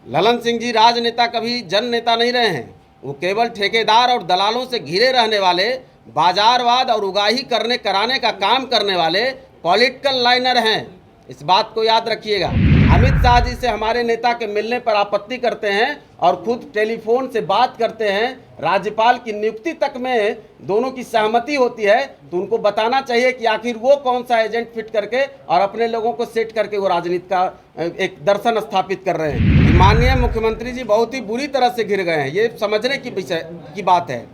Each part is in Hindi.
ललन सिंह जी राजनेता कभी जन नेता नहीं रहे हैं। वो केवल ठेकेदार और दलालों से घिरे रहने वाले, बाजारवाद और उगाही करने कराने का काम करने वाले पॉलिटिकल लाइनर हैं। इस बात को याद रखिएगा। अमित शाह जी से हमारे नेता के मिलने पर आपत्ति करते हैं और खुद टेलीफोन से बात करते हैं। राज्यपाल की नियुक्ति तक में दोनों की सहमति होती है, तो उनको बताना चाहिए कि आखिर वो कौन सा एजेंट फिट करके और अपने लोगों को सेट करके वो राजनीति का एक दर्शन स्थापित कर रहे हैं। माननीय मुख्यमंत्री जी बहुत ही बुरी तरह से घिर गए हैं, ये समझने की विषय की बात है।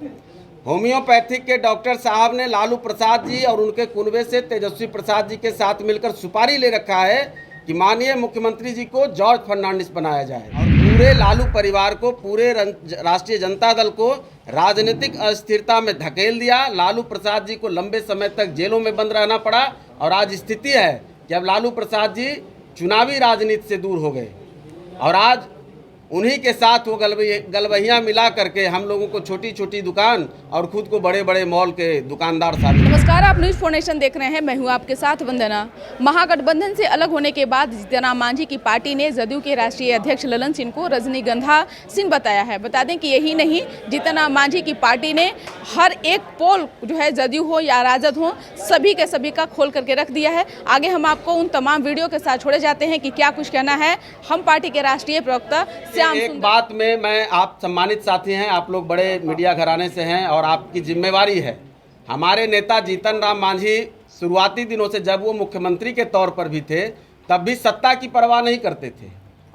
होम्योपैथिक के डॉक्टर साहब ने लालू प्रसाद जी और उनके कुनबे से तेजस्वी प्रसाद जी के साथ मिलकर सुपारी ले रखा है कि माननीय मुख्यमंत्री जी को जॉर्ज फर्नांडिस बनाया जाए और पूरे लालू परिवार को, पूरे राष्ट्रीय जनता दल को राजनीतिक अस्थिरता में धकेल दिया। लालू प्रसाद जी को लंबे समय तक जेलों में बंद रहना पड़ा और आज स्थिति है कि अब लालू प्रसाद जी चुनावी राजनीति से दूर हो गए और आज उन्हीं के साथ वो गलबहियाँ मिला करके हम लोगों को छोटी छोटी दुकान और खुद को बड़े बड़े मॉल के दुकानदार साबित। नमस्कार, आप न्यूज़ 4 नेशन देख रहे हैं। मैं हूं आपके साथ वंदना। महागठबंधन से अलग होने के बाद जीतन राम मांझी की पार्टी ने जदयू के राष्ट्रीय अध्यक्ष ललन सिंह को रजनीगंधा सिंह बताया है। बता दें कि यही नहीं, जीतन राम मांझी की पार्टी ने हर एक पोल जो है जदयू हो या राजद हो, सभी के सभी का खोल करके रख दिया है। आगे हम आपको उन तमाम वीडियो के साथ छोड़े जाते हैं कि क्या कुछ कहना है हम पार्टी के राष्ट्रीय प्रवक्ता। एक बात में मैं, आप सम्मानित साथी हैं, आप लोग बड़े मीडिया घराने से हैं और आपकी जिम्मेवारी है। हमारे नेता जीतन राम मांझी शुरुआती दिनों से, जब वो मुख्यमंत्री के तौर पर भी थे, तब भी सत्ता की परवाह नहीं करते थे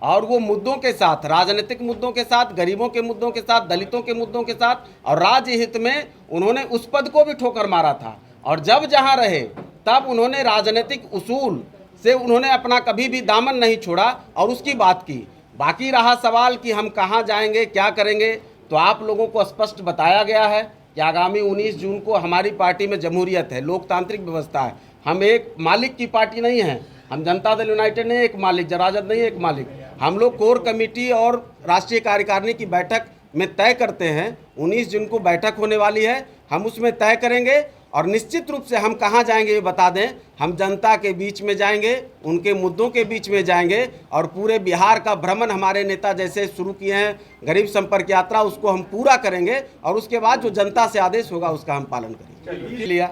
और वो मुद्दों के साथ, राजनीतिक मुद्दों के साथ, गरीबों के मुद्दों के साथ, दलितों के मुद्दों के साथ और राज्य हित में उन्होंने उस पद को भी ठोकर मारा था। और जब जहाँ रहे तब उन्होंने राजनीतिक उसूल से उन्होंने अपना कभी भी दामन नहीं छोड़ा और उसकी बात की। बाकी रहा सवाल कि हम कहाँ जाएंगे, क्या करेंगे, तो आप लोगों को स्पष्ट बताया गया है कि आगामी 19 जून को हमारी पार्टी में जमहूरियत है, लोकतांत्रिक व्यवस्था है। हम एक मालिक की पार्टी नहीं है, हम जनता दल यूनाइटेड नहीं एक मालिक, राजद नहीं एक मालिक। हम लोग कोर कमेटी और राष्ट्रीय कार्यकारिणी की बैठक में तय करते हैं। 19 जून को बैठक होने वाली है, हम उसमें तय करेंगे और निश्चित रूप से हम कहाँ जाएंगे ये बता दें। हम जनता के बीच में जाएंगे, उनके मुद्दों के बीच में जाएंगे और पूरे बिहार का भ्रमण हमारे नेता जैसे शुरू किए हैं, गरीब संपर्क यात्रा, उसको हम पूरा करेंगे और उसके बाद जो जनता से आदेश होगा उसका हम पालन करेंगे। लिया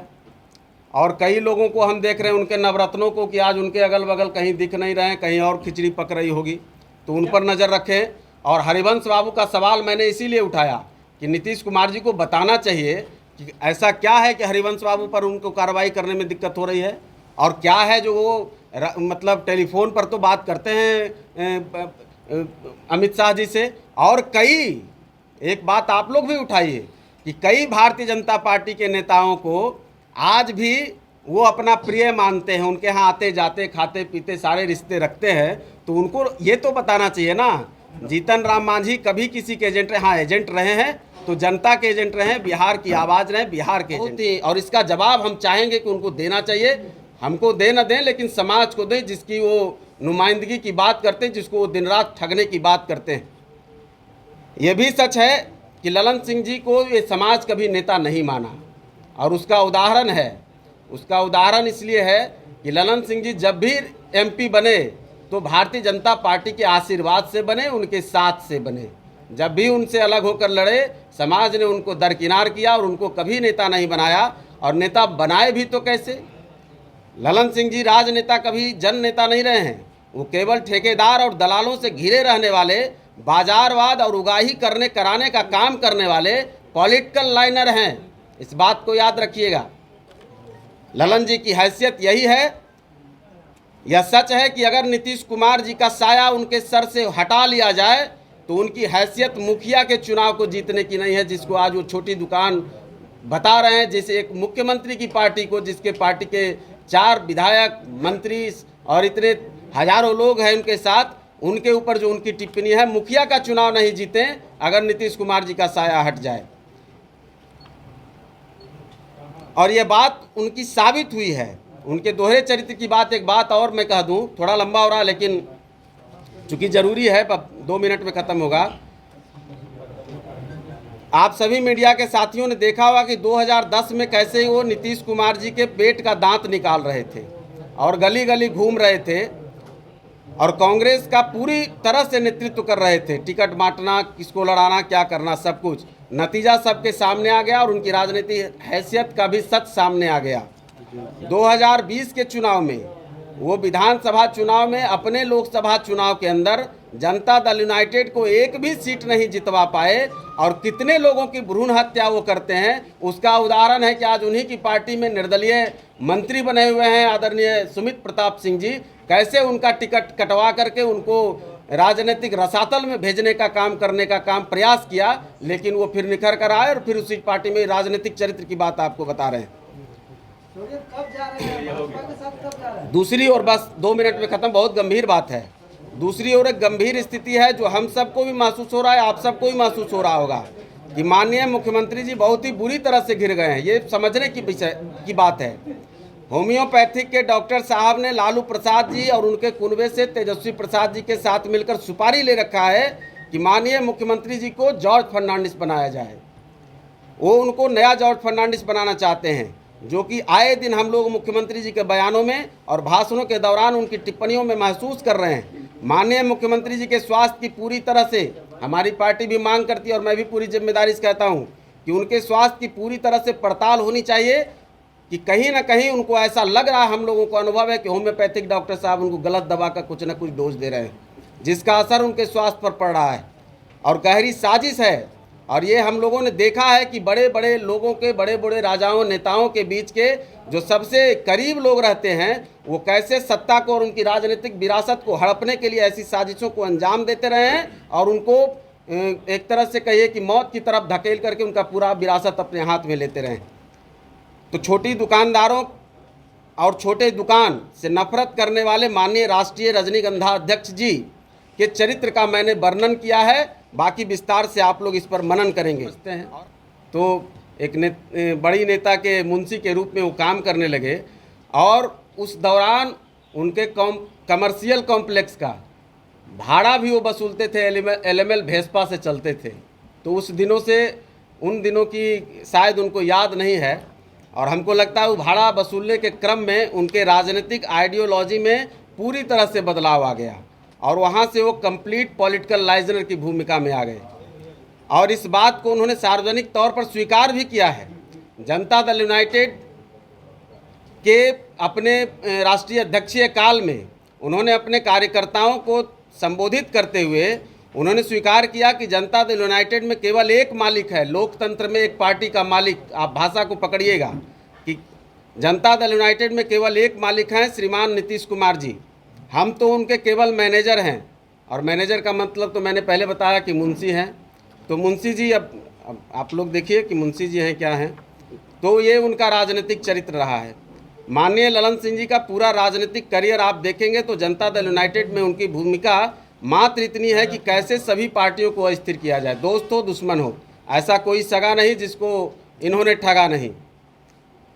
और कई लोगों को हम देख रहे हैं, उनके नवरत्नों को, कि आज उनके अगल बगल कहीं दिख नहीं रहे हैं, कहीं और खिचड़ी पक रही होगी, तो उन पर नज़र रखें। और हरिवंश बाबू का सवाल मैंने इसीलिए उठाया कि नीतीश कुमार जी को बताना चाहिए कि ऐसा क्या है कि हरिवंश बाबू पर उनको कार्रवाई करने में दिक्कत हो रही है और क्या है जो वो मतलब टेलीफोन पर तो बात करते हैं अमित शाह जी से। और कई, एक बात आप लोग भी उठाइए कि कई भारतीय जनता पार्टी के नेताओं को आज भी वो अपना प्रिय मानते हैं, उनके यहाँ आते जाते खाते पीते सारे रिश्ते रखते हैं, तो उनको ये तो बताना चाहिए ना। जीतन राम मांझी कभी किसी के एजेंट रहे? हाँ, एजेंट रहे हैं तो जनता के एजेंट रहे, बिहार की आवाज़ रहे, बिहार के एजेंट। और इसका जवाब हम चाहेंगे कि उनको देना चाहिए। हमको दे न दें, लेकिन समाज को दें जिसकी वो नुमाइंदगी की बात करते हैं, जिसको वो दिन रात ठगने की बात करते हैं। ये भी सच है कि ललन सिंह जी को ये समाज कभी नेता नहीं माना और उसका उदाहरण है। उसका उदाहरण इसलिए है कि ललन सिंह जी जब भी MP बने तो भारतीय जनता पार्टी के आशीर्वाद से बने, उनके साथ से बने। जब भी उनसे अलग होकर लड़े, समाज ने उनको दरकिनार किया और उनको कभी नेता नहीं बनाया। और नेता बनाए भी तो कैसे? ललन सिंह जी राजनेता कभी जन नेता नहीं रहे हैं। वो केवल ठेकेदार और दलालों से घिरे रहने वाले, बाजारवाद और उगाही करने कराने का काम करने वाले पॉलिटिकल लाइनर हैं। इस बात को याद रखिएगा। ललन जी की हैसियत यही है। यह सच है कि अगर नीतीश कुमार जी का साया उनके सर से हटा लिया जाए तो उनकी हैसियत मुखिया के चुनाव को जीतने की नहीं है, जिसको आज वो छोटी दुकान बता रहे हैं। जैसे एक मुख्यमंत्री की पार्टी को, जिसके पार्टी के 4 विधायक, मंत्री और इतने हजारों लोग हैं उनके साथ, उनके ऊपर जो उनकी टिप्पणी है, मुखिया का चुनाव नहीं जीते अगर नीतीश कुमार जी का साया हट जाए। और ये बात उनकी साबित हुई है। उनके दोहरे चरित्र की बात, एक बात और मैं कह दूं, थोड़ा लंबा हो रहा है लेकिन चूँकि ज़रूरी है, 2 मिनट में ख़त्म होगा। आप सभी मीडिया के साथियों ने देखा होगा कि 2010 में कैसे वो नीतीश कुमार जी के पेट का दांत निकाल रहे थे और गली गली घूम रहे थे और कांग्रेस का पूरी तरह से नेतृत्व कर रहे थे, टिकट बांटना, किसको लड़ाना, क्या करना, सब कुछ। नतीजा सबके सामने आ गया और उनकी राजनीतिक हैसियत का भी सच सामने आ गया। 2020 के चुनाव में, वो विधानसभा चुनाव में, अपने लोकसभा चुनाव के अंदर जनता दल यूनाइटेड को एक भी सीट नहीं जितवा पाए और कितने लोगों की भ्रूण हत्या वो करते हैं, उसका उदाहरण है कि आज उन्हीं की पार्टी में निर्दलीय मंत्री बने हुए हैं आदरणीय सुमित प्रताप सिंह जी। कैसे उनका टिकट कटवा करके उनको राजनीतिक रसातल में भेजने का काम करने का काम प्रयास किया, लेकिन वो फिर निखर कर आए और फिर उसी पार्टी में राजनीतिक चरित्र की बात आपको बता रहे हैं। दूसरी ओर, बस 2 मिनट में खत्म, बहुत गंभीर बात है। दूसरी ओर एक गंभीर स्थिति है जो हम सबको भी महसूस हो रहा है, आप सबको भी महसूस हो रहा होगा कि माननीय मुख्यमंत्री जी बहुत ही बुरी तरह से गिर गए हैं। ये समझने की विषय की बात है। होम्योपैथिक के डॉक्टर साहब ने लालू प्रसाद जी और उनके कुनबे से तेजस्वी प्रसाद जी के साथ मिलकर सुपारी ले रखा है कि माननीय मुख्यमंत्री जी को जॉर्ज फर्नांडिस बनाया जाए। वो उनको नया जॉर्ज फर्नांडिस बनाना चाहते हैं, जो कि आए दिन हम लोग मुख्यमंत्री जी के बयानों में और भाषणों के दौरान उनकी टिप्पणियों में महसूस कर रहे हैं। माननीय मुख्यमंत्री जी के स्वास्थ्य की पूरी तरह से हमारी पार्टी भी मांग करती है और मैं भी पूरी जिम्मेदारी से कहता हूं कि उनके स्वास्थ्य की पूरी तरह से पड़ताल होनी चाहिए कि कहीं ना कहीं उनको ऐसा लग रहा है, हम लोगों को अनुभव है कि होम्योपैथिक डॉक्टर साहब उनको गलत दवा का कुछ ना कुछ डोज दे रहे हैं, जिसका असर उनके स्वास्थ्य पर पड़ रहा है और गहरी साजिश है। और ये हम लोगों ने देखा है कि बड़े बड़े लोगों के, बड़े बड़े राजाओं, नेताओं के बीच के जो सबसे करीब लोग रहते हैं, वो कैसे सत्ता को और उनकी राजनीतिक विरासत को हड़पने के लिए ऐसी साजिशों को अंजाम देते रहे हैं और उनको एक तरह से कहिए कि मौत की तरफ धकेल करके उनका पूरा विरासत अपने हाथ में लेते रहे। तो छोटी दुकानदारों और छोटे दुकान से नफरत करने वाले माननीय राष्ट्रीय रजनीगंधा अध्यक्ष जी के चरित्र का मैंने वर्णन किया है, बाकी विस्तार से आप लोग इस पर मनन करेंगे। तो एक बड़ी नेता के मुंशी के रूप में वो काम करने लगे और उस दौरान उनके कमर्शियल कॉम्प्लेक्स का भाड़ा भी वो वसूलते थे, एलएमएल भेस्पा से चलते थे। तो उस दिनों से, उन दिनों की शायद उनको याद नहीं है और हमको लगता है वो भाड़ा वसूलने के क्रम में उनके राजनीतिक आइडियोलॉजी में पूरी तरह से बदलाव आ गया और वहाँ से वो कंप्लीट पॉलिटिकल लाइजनर की भूमिका में आ गए और इस बात को उन्होंने सार्वजनिक तौर पर स्वीकार भी किया है। जनता दल यूनाइटेड के अपने राष्ट्रीय अध्यक्षीय काल में उन्होंने अपने कार्यकर्ताओं को संबोधित करते हुए उन्होंने स्वीकार किया कि जनता दल यूनाइटेड में केवल एक मालिक है, लोकतंत्र में एक पार्टी का मालिक, आप भाषा को पकड़िएगा कि जनता दल यूनाइटेड में केवल एक मालिक हैं, श्रीमान नीतीश कुमार जी। हम तो उनके केवल मैनेजर हैं और मैनेजर का मतलब तो मैंने पहले बताया कि मुंशी हैं। तो मुंशी जी, अब आप लोग देखिए कि मुंशी जी हैं क्या हैं। तो ये उनका राजनीतिक चरित्र रहा है। माननीय ललन सिंह जी का पूरा राजनीतिक करियर आप देखेंगे तो जनता दल यूनाइटेड में उनकी भूमिका मात्र इतनी है कि कैसे सभी पार्टियों को अस्थिर किया जाए, दोस्त हो दुश्मन हो, ऐसा कोई सगा नहीं जिसको इन्होंने ठगा नहीं।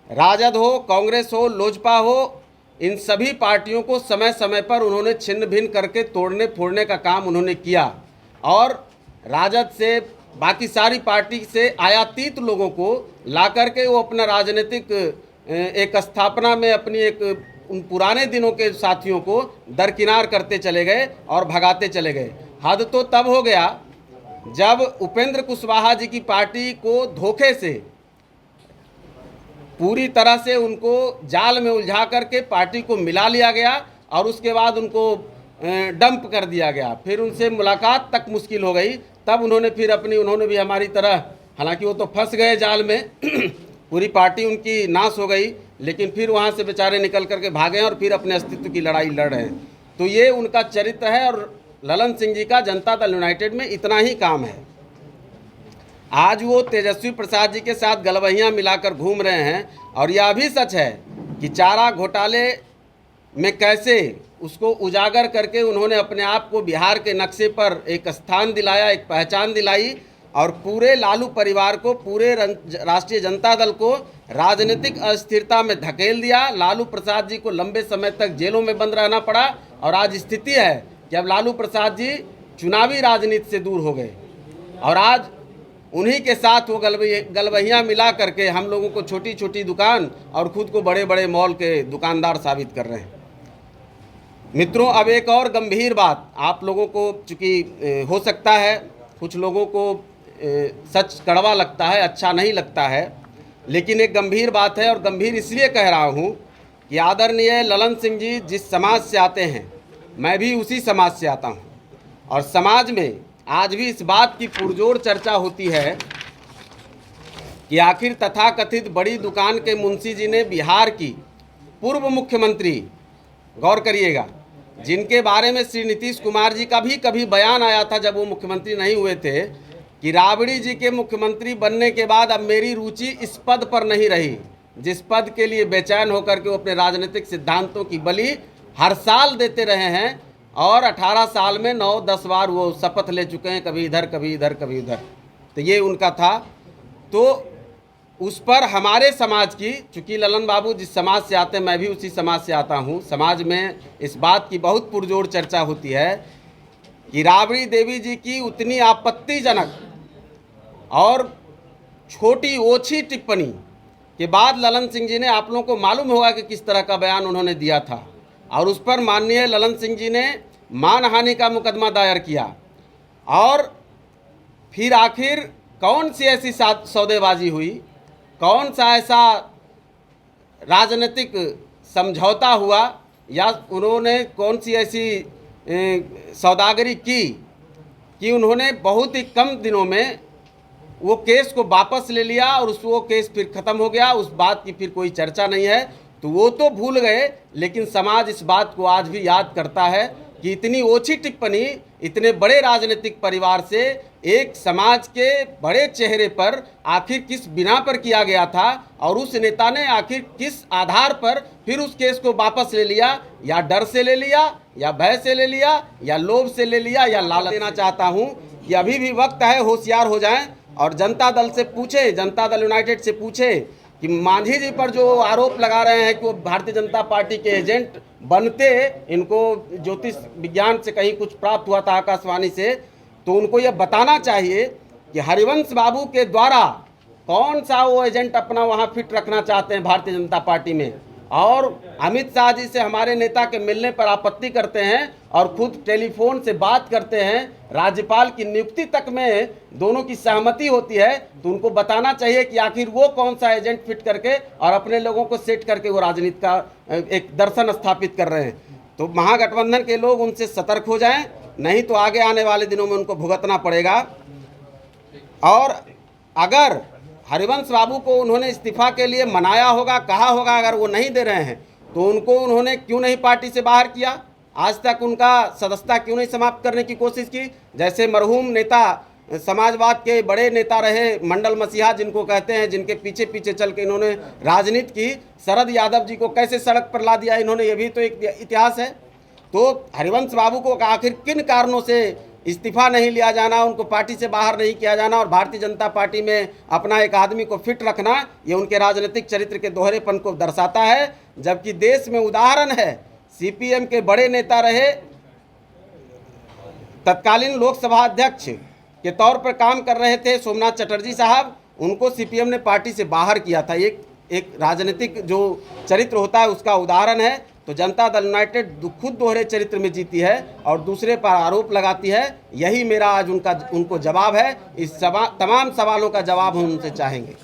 राजद हो, कांग्रेस हो, लोजपा हो, इन सभी पार्टियों को समय समय पर उन्होंने छिन्न भिन्न करके तोड़ने फोड़ने का काम उन्होंने किया और राजद से बाकी सारी पार्टी से आयातित लोगों को ला करके वो अपना राजनीतिक एक स्थापना में अपनी एक उन पुराने दिनों के साथियों को दरकिनार करते चले गए और भगाते चले गए। हद तो तब हो गया जब उपेंद्र कुशवाहा जी की पार्टी को धोखे से पूरी तरह से उनको जाल में उलझा करके पार्टी को मिला लिया गया और उसके बाद उनको डंप कर दिया गया। फिर उनसे मुलाकात तक मुश्किल हो गई। तब उन्होंने फिर उन्होंने भी हमारी तरह, हालांकि वो तो फंस गए जाल में पूरी पार्टी उनकी नाश हो गई, लेकिन फिर वहाँ से बेचारे निकल करके भागे और फिर अपने अस्तित्व की लड़ाई लड़ रहे हैं। तो ये उनका चरित्र है और ललन सिंह जी का जनता दल यूनाइटेड में इतना ही काम है। आज वो तेजस्वी प्रसाद जी के साथ गलवहियाँ मिलाकर घूम रहे हैं और यह भी सच है कि चारा घोटाले में कैसे उसको उजागर करके उन्होंने अपने आप को बिहार के नक्शे पर एक स्थान दिलाया, एक पहचान दिलाई और पूरे लालू परिवार को, पूरे राष्ट्रीय जनता दल को राजनीतिक अस्थिरता में धकेल दिया। लालू प्रसाद जी को लंबे समय तक जेलों में बंद रहना पड़ा और आज स्थिति है कि अब लालू प्रसाद जी चुनावी राजनीति से दूर हो गए और आज उन्हीं के साथ वो गलवहियाँ मिला करके हम लोगों को छोटी छोटी दुकान और खुद को बड़े बड़े मॉल के दुकानदार साबित कर रहे हैं। मित्रों, अब एक और गंभीर बात आप लोगों को, चूँकि हो सकता है कुछ लोगों को सच कड़वा लगता है, अच्छा नहीं लगता है, लेकिन एक गंभीर बात है। और गंभीर इसलिए कह रहा हूँ कि आदरणीय ललन सिंह जी जिस समाज से आते हैं, मैं भी उसी समाज से आता हूँ। और समाज में आज भी इस बात की पुरजोर चर्चा होती है कि आखिर तथाकथित बड़ी दुकान के मुंशी जी ने बिहार की पूर्व मुख्यमंत्री, गौर करिएगा, जिनके बारे में श्री नीतीश कुमार जी का भी कभी बयान आया था जब वो मुख्यमंत्री नहीं हुए थे, कि राबड़ी जी के मुख्यमंत्री बनने के बाद अब मेरी रुचि इस पद पर नहीं रही जिस पद के लिए बेचैन होकर के वो अपने राजनीतिक सिद्धांतों की बलि हर साल देते रहे हैं। और 18 साल में 9-10 बार वो शपथ ले चुके हैं, कभी इधर कभी इधर कभी उधर। तो ये उनका था। तो उस पर हमारे समाज की, चूँकि ललन बाबू जिस समाज से आते हैं मैं भी उसी समाज से आता हूँ, समाज में इस बात की बहुत पुरजोर चर्चा होती है कि राबड़ी देवी जी की उतनी आपत्तिजनक और छोटी ओछी टिप्पणी के बाद ललन सिंह जी ने, आप लोगों को मालूम होगा कि किस तरह का बयान उन्होंने दिया था, और उस पर माननीय ललन सिंह जी ने मानहानि का मुकदमा दायर किया। और फिर आखिर कौन सी ऐसी सौदेबाजी हुई, कौन सा ऐसा राजनीतिक समझौता हुआ, या उन्होंने कौन सी ऐसी सौदागरी की कि उन्होंने बहुत ही कम दिनों में वो केस को वापस ले लिया और वो केस फिर ख़त्म हो गया, उस बात की फिर कोई चर्चा नहीं है। तो वो तो भूल गए, लेकिन समाज इस बात को आज भी याद करता है कि इतनी ओछी टिप्पणी इतने बड़े राजनीतिक परिवार से एक समाज के बड़े चेहरे पर आखिर किस बिना पर किया गया था, और उस नेता ने आखिर किस आधार पर फिर उस केस को वापस ले लिया, या डर से ले लिया, या भय से ले लिया, या लोभ से ले लिया, या लालच। देना चाहता हूं कि अभी भी वक्त है, होशियार हो जाएं और जनता दल से पूछे, जनता दल यूनाइटेड से पूछे कि मांझी जी पर जो आरोप लगा रहे हैं कि वो भारतीय जनता पार्टी के एजेंट बनते, इनको ज्योतिष विज्ञान से कहीं कुछ प्राप्त हुआ था आकाशवाणी से, तो उनको ये बताना चाहिए कि हरिवंश बाबू के द्वारा कौन सा वो एजेंट अपना वहाँ फिट रखना चाहते हैं भारतीय जनता पार्टी में। और अमित शाह जी से हमारे नेता के मिलने पर आपत्ति करते हैं और खुद टेलीफोन से बात करते हैं, राज्यपाल की नियुक्ति तक में दोनों की सहमति होती है। तो उनको बताना चाहिए कि आखिर वो कौन सा एजेंट फिट करके और अपने लोगों को सेट करके वो राजनीति का एक दर्शन स्थापित कर रहे हैं। तो महागठबंधन के लोग उनसे सतर्क हो जाएं, नहीं तो आगे आने वाले दिनों में उनको भुगतना पड़ेगा। और अगर हरिवंश बाबू को उन्होंने इस्तीफा के लिए मनाया होगा, कहा होगा, अगर वो नहीं दे रहे हैं तो उनको उन्होंने क्यों नहीं पार्टी से बाहर किया, आज तक उनका सदस्यता क्यों नहीं समाप्त करने की कोशिश की। जैसे मरहूम नेता, समाजवाद के बड़े नेता रहे मंडल मसीहा जिनको कहते हैं, जिनके पीछे पीछे चल के इन्होंने राजनीति की, शरद यादव जी को कैसे सड़क पर ला दिया इन्होंने, ये भी तो एक इतिहास है। तो हरिवंश बाबू को आखिर किन कारणों से इस्तीफा नहीं लिया जाना, उनको पार्टी से बाहर नहीं किया जाना और भारतीय जनता पार्टी में अपना एक आदमी को फिट रखना, ये उनके राजनीतिक चरित्र के दोहरेपन को दर्शाता है। जबकि देश में उदाहरण है, सीपीएम के बड़े नेता रहे, तत्कालीन लोकसभा अध्यक्ष के तौर पर काम कर रहे थे सोमनाथ चटर्जी साहब, उनको सीपीएम ने पार्टी से बाहर किया था। एक राजनीतिक जो चरित्र होता है उसका उदाहरण है। तो जनता दल यूनाइटेड खुद दोहरे चरित्र में जीती है और दूसरे पर आरोप लगाती है। यही मेरा आज उनको जवाब है। इस तमाम सवालों का जवाब हम उनसे चाहेंगे।